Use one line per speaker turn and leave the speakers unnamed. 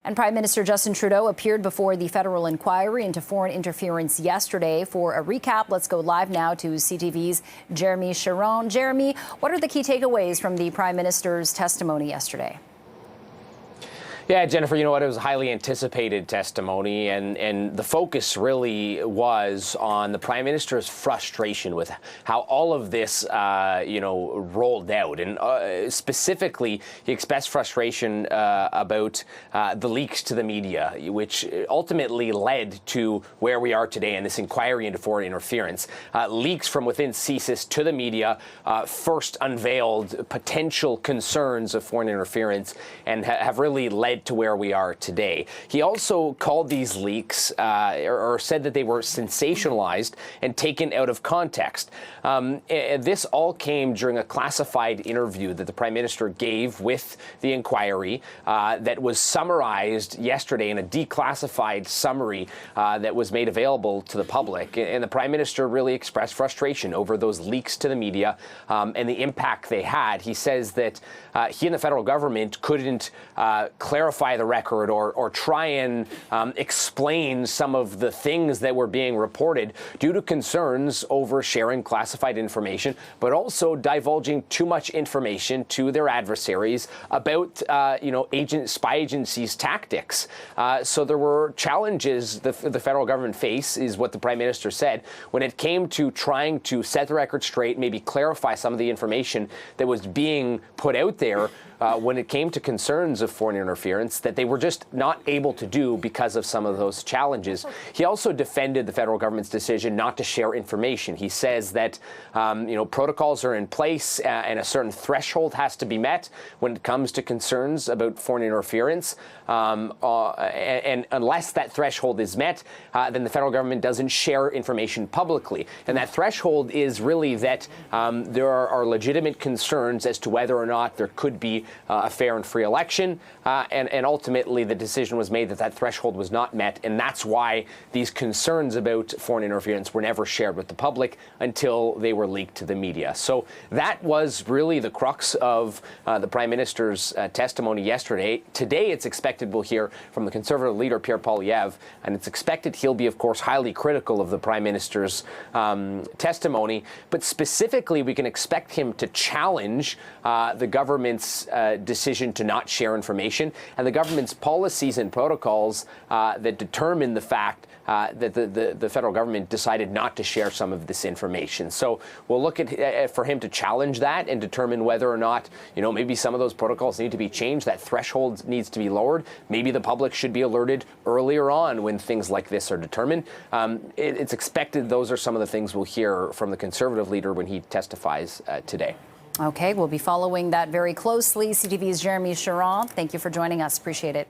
And Prime Minister Justin Trudeau appeared before the federal inquiry into foreign interference yesterday. For a recap, let's go live now to CTV's Jeremy Chiron. Jeremy, what are the key takeaways from the Prime Minister's testimony yesterday?
Yeah, Jennifer, you know what? It was a highly anticipated testimony, and the focus really was on the Prime Minister's frustration with how all of this, rolled out. And specifically, he expressed frustration about the leaks to the media, which ultimately led to where we are today in this inquiry into foreign interference. Leaks from within CSIS to the media first unveiled potential concerns of foreign interference and have really led to where we are today. He also called these leaks or said that they were sensationalized and taken out of context. This all came during a classified interview that the Prime Minister gave with the inquiry that was summarized yesterday in a declassified summary that was made available to the public. And the Prime Minister really expressed frustration over those leaks to the media and the impact they had. He says that he and the federal government couldn't clarify the record or try and explain some of the things that were being reported due to concerns over sharing classified information, but also divulging too much information to their adversaries about, spy agencies' tactics. So there were challenges the federal government face, is what the Prime Minister said, when it came to trying to set the record straight, maybe clarify some of the information that was being put out there when it came to concerns of foreign interference that they were just not able to do because of some of those challenges. He also defended the federal government's decision not to share information. He says that, protocols are in place and a certain threshold has to be met when it comes to concerns about foreign interference. And unless that threshold is met, then the federal government doesn't share information publicly. And that threshold is really that there are legitimate concerns as to whether or not there could be a fair and free election, and ultimately the decision was made that that threshold was not met, and that's why these concerns about foreign interference were never shared with the public until they were leaked to the media. So that was really the crux of the Prime Minister's testimony yesterday. Today it's expected we'll hear from the Conservative leader, Pierre Poilievre, and it's expected he'll be, of course, highly critical of the Prime Minister's testimony, but specifically we can expect him to challenge the government's decision to not share information and the government's policies and protocols that determine the fact that the federal government decided not to share some of this information. So we'll look at for him to challenge that and determine whether or not, maybe some of those protocols need to be changed, that threshold needs to be lowered. Maybe the public should be alerted earlier on when things like this are determined. It's expected those are some of the things we'll hear from the Conservative leader when he testifies today.
Okay, we'll be following that very closely. CTV's Jeremy Chiron, thank you for joining us. Appreciate it.